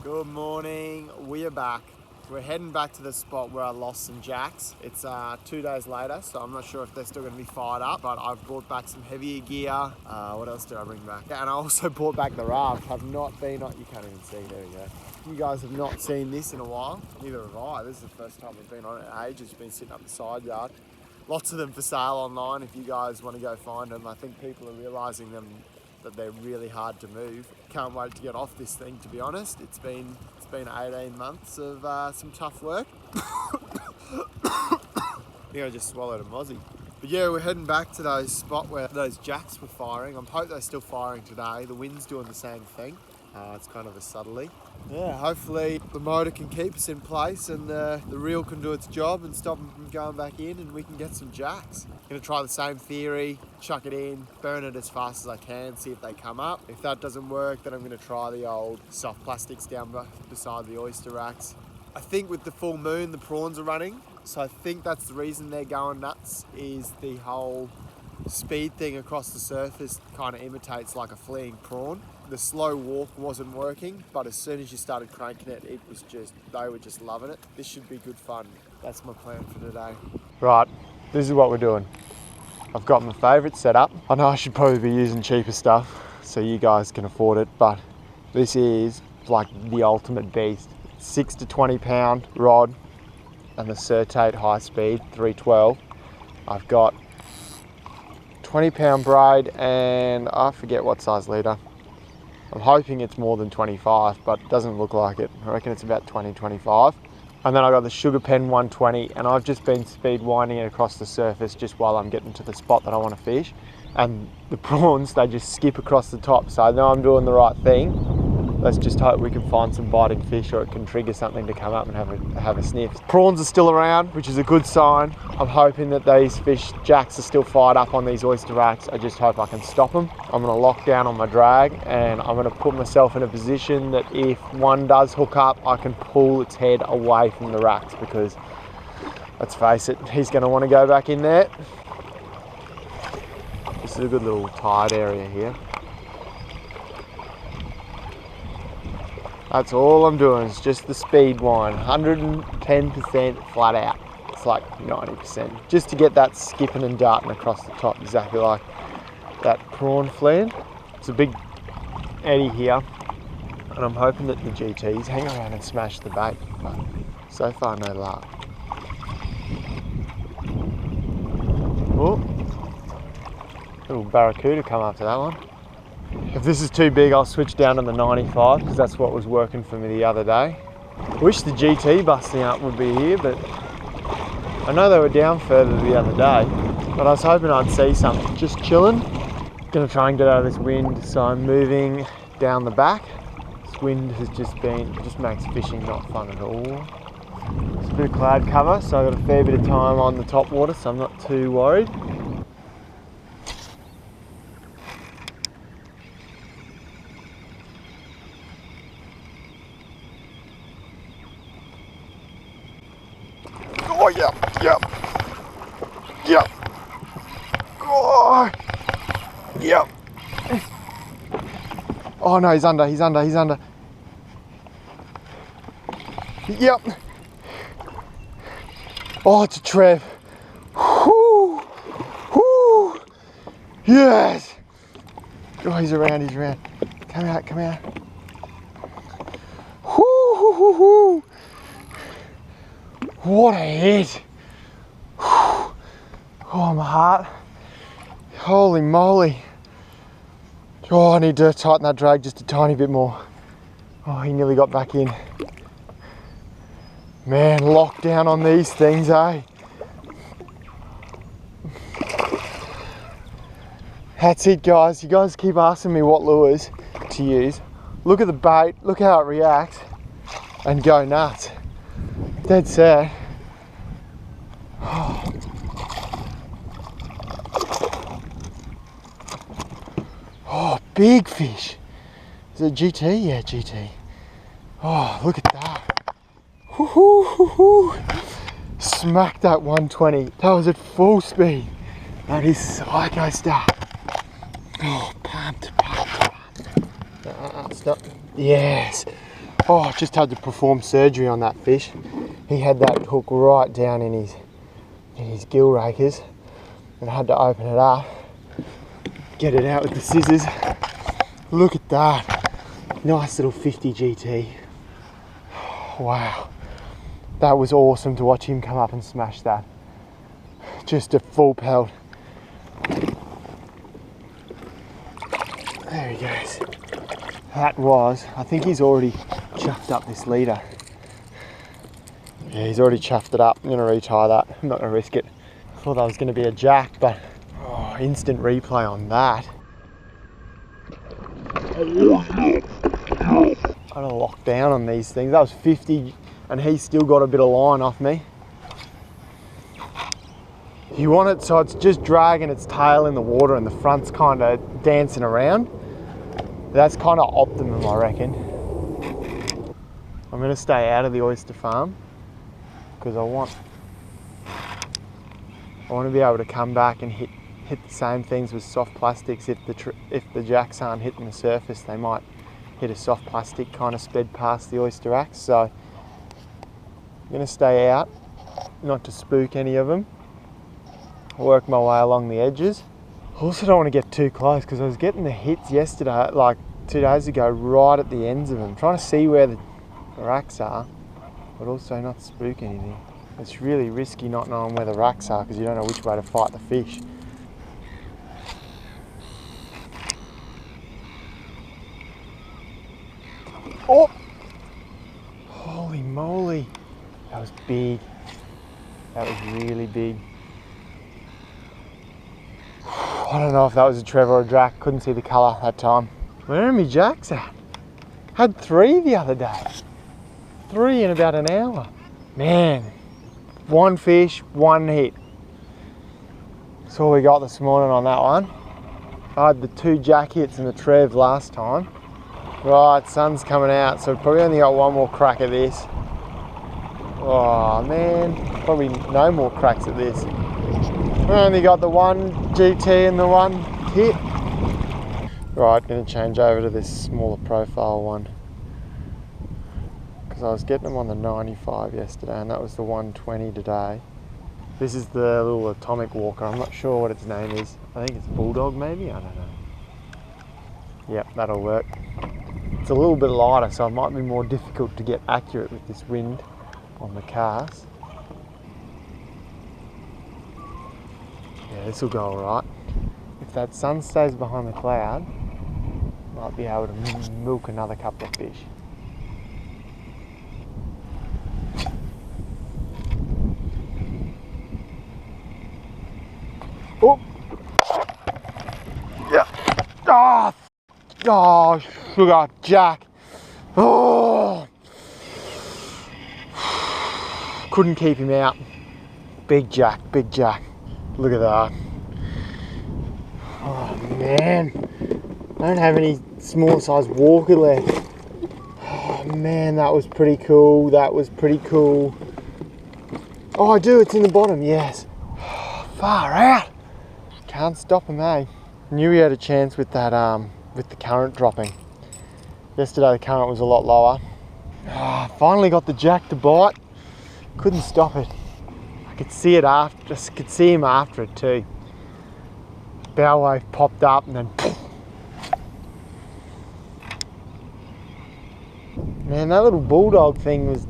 Good morning, we are back. We're heading back to the spot where I lost some jacks. It's 2 days later, so I'm not sure if they're still going to be fired up, but I've brought back some heavier gear. What else did I bring back? And I also brought back the raft. I've not been on, you can't even see, there we go. You guys have not seen this in a while, neither have I. This is the first time we've been on it in ages. It's been sitting up the side yard. Lots of them for sale online if you guys want to go find them. I think people are realising that they're really hard to move. Can't wait to get off this thing, to be honest. It's been 18 months of some tough work. I think I just swallowed a mozzie. But yeah, we're heading back to those spot where those jacks were firing. I hope they're still firing today. The wind's doing the same thing. It's kind of a subtly. Yeah, hopefully the motor can keep us in place and the reel can do its job and stop them from going back in and we can get some jacks. Gonna try the same theory, chuck it in, burn it as fast as I can, see if they come up. If that doesn't work, then I'm gonna try the old soft plastics down beside the oyster racks. I think with the full moon, the prawns are running. So I think that's the reason they're going nuts, is the whole speed thing across the surface kind of imitates like a fleeing prawn. The slow walk wasn't working, but as soon as you started cranking it, they were just loving it. This should be good fun. That's my plan for today. Right, this is what we're doing. I've got my favourite setup. I know I should probably be using cheaper stuff so you guys can afford it, but this is like the ultimate beast. 6 to 20 pound rod and the Certate high speed 312. I've got 20 pound braid and I forget what size leader. I'm hoping it's more than 25, but it doesn't look like it. I reckon it's about 20, 25. And then I got the Sugar Pen 120 and I've just been speed winding it across the surface just while I'm getting to the spot that I want to fish. And the prawns, they just skip across the top. So I know I'm doing the right thing. Let's just hope we can find some biting fish or it can trigger something to come up and have a sniff. Prawns are still around, which is a good sign. I'm hoping that these jacks are still fired up on these oyster racks. I just hope I can stop them. I'm gonna lock down on my drag and I'm gonna put myself in a position that if one does hook up, I can pull its head away from the racks, because let's face it, he's gonna wanna go back in there. This is a good little tide area here. That's all I'm doing, is just the speed wind, 110% flat out. It's like 90%, just to get that skipping and darting across the top, exactly like that prawn fleeing. It's a big eddy here, and I'm hoping that the GTs hang around and smash the bait, but so far no luck. Oh, little barracuda come after that one. If this is too big, I'll switch down to the 95 because that's what was working for me the other day. I wish the GT busting up would be here, but I know they were down further the other day, but I was hoping I'd see something. Just chilling. Gonna try and get out of this wind, so I'm moving down the back. This wind has just makes fishing not fun at all. It's a bit of cloud cover, so I've got a fair bit of time on the top water, so I'm not too worried. Oh, yep. Oh, yep. Oh no, he's under. Yep. Oh, it's a trev. Whoo, whoo. Yes. Oh, he's around. Come out. Whoo. What a hit. Oh, my heart. Holy moly. Oh, I need to tighten that drag just a tiny bit more. Oh, he nearly got back in. Man, lockdown on these things, eh? That's it, guys. You guys keep asking me what lures to use. Look at the bait, look how it reacts, and go nuts. Dead set. Oh, big fish. Is it GT? Yeah, GT. Oh, look at that. Woo-hoo. Smacked that 120. That was at full speed. That is psycho stuff. Oh, pumped. Stop. Yes. Oh, just had to perform surgery on that fish. He had that hook right down in his gill rakers, and I had to open it up, get it out with the scissors. Look at that. Nice little 50 GT. Wow. That was awesome to watch him come up and smash that. Just a full pelt. There he goes. That was, I think he's already chuffed up this leader. Yeah, he's already chuffed it up. I'm gonna retie that. I'm not gonna risk it. I thought that was gonna be a jack, but oh, instant replay on that. I gotta lock down on these things. That was 50 and he still got a bit of line off me. You want it so it's just dragging its tail in the water and the front's kind of dancing around. That's kind of optimum, I reckon. I'm going to stay out of the oyster farm because I want to be able to come back and hit the same things with soft plastics. If the jacks aren't hitting the surface, they might hit a soft plastic kind of sped past the oyster axe. So I'm going to stay out, not to spook any of them. Work my way along the edges. I also don't want to get too close because I was getting the hits yesterday, like 2 days ago, right at the ends of them, trying to see where the racks are, but also not spook anything. It's really risky not knowing where the racks are because you don't know which way to fight the fish. Oh! Holy moly! That was big. That was really big. I don't know if that was a Trevor or a Drac, couldn't see the colour that time. Where are my jacks at? Had 3 the other day. 3 in about an hour. Man, 1 fish, 1 hit. That's all we got this morning on that one. I had the 2 jack hits and the Trev last time. Right, sun's coming out, so we've probably only got 1 more crack at this. Oh man, probably no more cracks at this. We only got the 1 GT and the 1 hit. Right, going to change over to this smaller profile one. Because I was getting them on the 95 yesterday and that was the 120 today. This is the little atomic walker. I'm not sure what its name is. I think it's Bulldog maybe? I don't know. Yep, that'll work. It's a little bit lighter, so it might be more difficult to get accurate with this wind on the cast. Yeah, this will go alright. If that sun stays behind the cloud, might be able to milk another couple of fish. Oh! Yeah. Oh! Oh, sugar jack. Oh! Couldn't keep him out. Big jack, big jack. Look at that. Oh man. I don't have any small size walker left. Oh man, that was pretty cool. That was pretty cool. Oh, I do, it's in the bottom, yes. Far out. Can't stop him, eh? Knew we had a chance with that, with the current dropping. Yesterday the current was a lot lower. Oh, finally got the jack to bite. Couldn't stop it. I could see it after, just could see him after it too. Bow wave popped up and then poof. Man, that little Bulldog thing was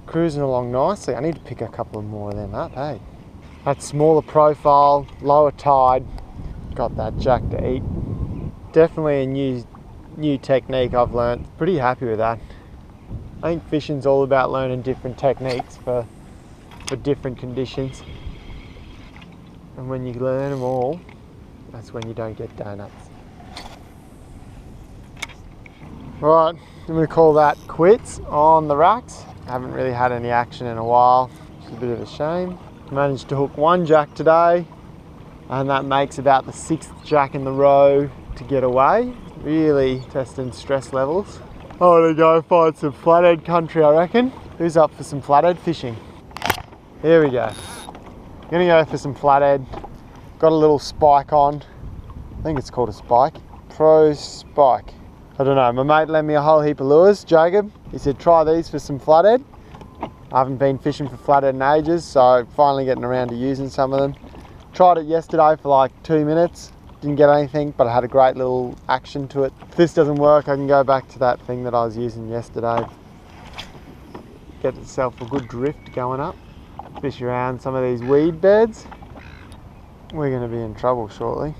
cruising along nicely. I need to pick a couple more of them up, hey? That smaller profile, lower tide, got that jack to eat. Definitely a new technique I've learnt. Pretty happy with that. I think fishing's all about learning different techniques for different conditions. And when you learn them all, that's when you don't get donuts. Right, I'm going to call that quits on the racks. I haven't really had any action in a while, which is a bit of a shame. Managed to hook 1 jack today, and that makes about the 6th jack in the row to get away. Really testing stress levels. I'm gonna go find some flathead country, I reckon. Who's up for some flathead fishing? Here we go. Gonna go for some flathead. Got a little spike on. I think it's called a spike. Pro Spike. I don't know, my mate lent me a whole heap of lures, Jacob. He said try these for some flathead. I haven't been fishing for flathead in ages, so finally getting around to using some of them. Tried it yesterday for like 2 minutes, didn't get anything, but I had a great little action to it. If this doesn't work, I can go back to that thing that I was using yesterday. Get itself a good drift going up. Fish around some of these weed beds. We're going to be in trouble shortly.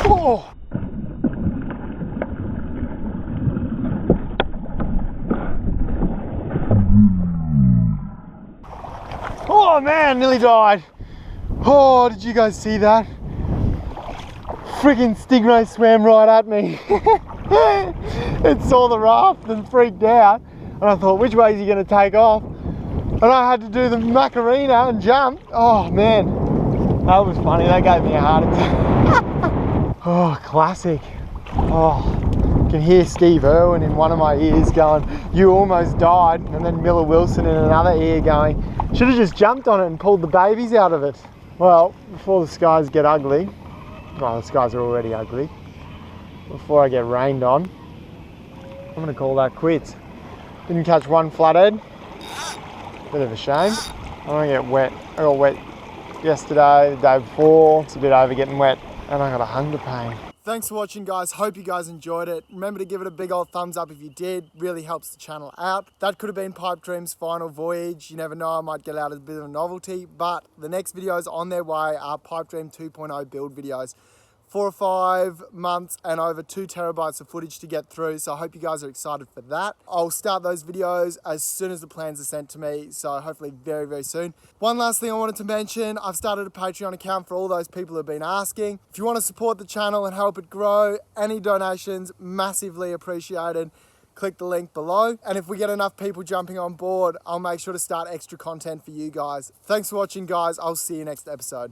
Oh! Oh man, nearly died. Oh, did you guys see that? Friggin' stingray swam right at me. It saw the raft and freaked out. And I thought, which way is he gonna take off? And I had to do the Macarena and jump. Oh man, that was funny. That gave me a heart attack. Oh, classic. Oh, I can hear Steve Irwin in one of my ears going, you almost died. And then Miller Wilson in another ear going, should have just jumped on it and pulled the babies out of it. Well, before the skies get ugly, well, the skies are already ugly, before I get rained on, I'm gonna call that quits. Didn't catch one flathead. Bit of a shame. I don't get wet. I got wet yesterday, the day before. It's a bit over getting wet, and I got a hunger pain. Thanks for watching, guys. Hope you guys enjoyed it. Remember to give it a big old thumbs up if you did. Really helps the channel out. That could have been Pipe Dream's final voyage. You never know, I might get out as a bit of a novelty. But the next videos on their way are Pipe Dream 2.0 build videos. 4 or 5 months and over 2 terabytes of footage to get through. So I hope you guys are excited for that. I'll start those videos as soon as the plans are sent to me. So hopefully very, very soon. One last thing I wanted to mention, I've started a Patreon account for all those people who have been asking. If you want to support the channel and help it grow, any donations, massively appreciated. Click the link below. And if we get enough people jumping on board, I'll make sure to start extra content for you guys. Thanks for watching, guys. I'll see you next episode.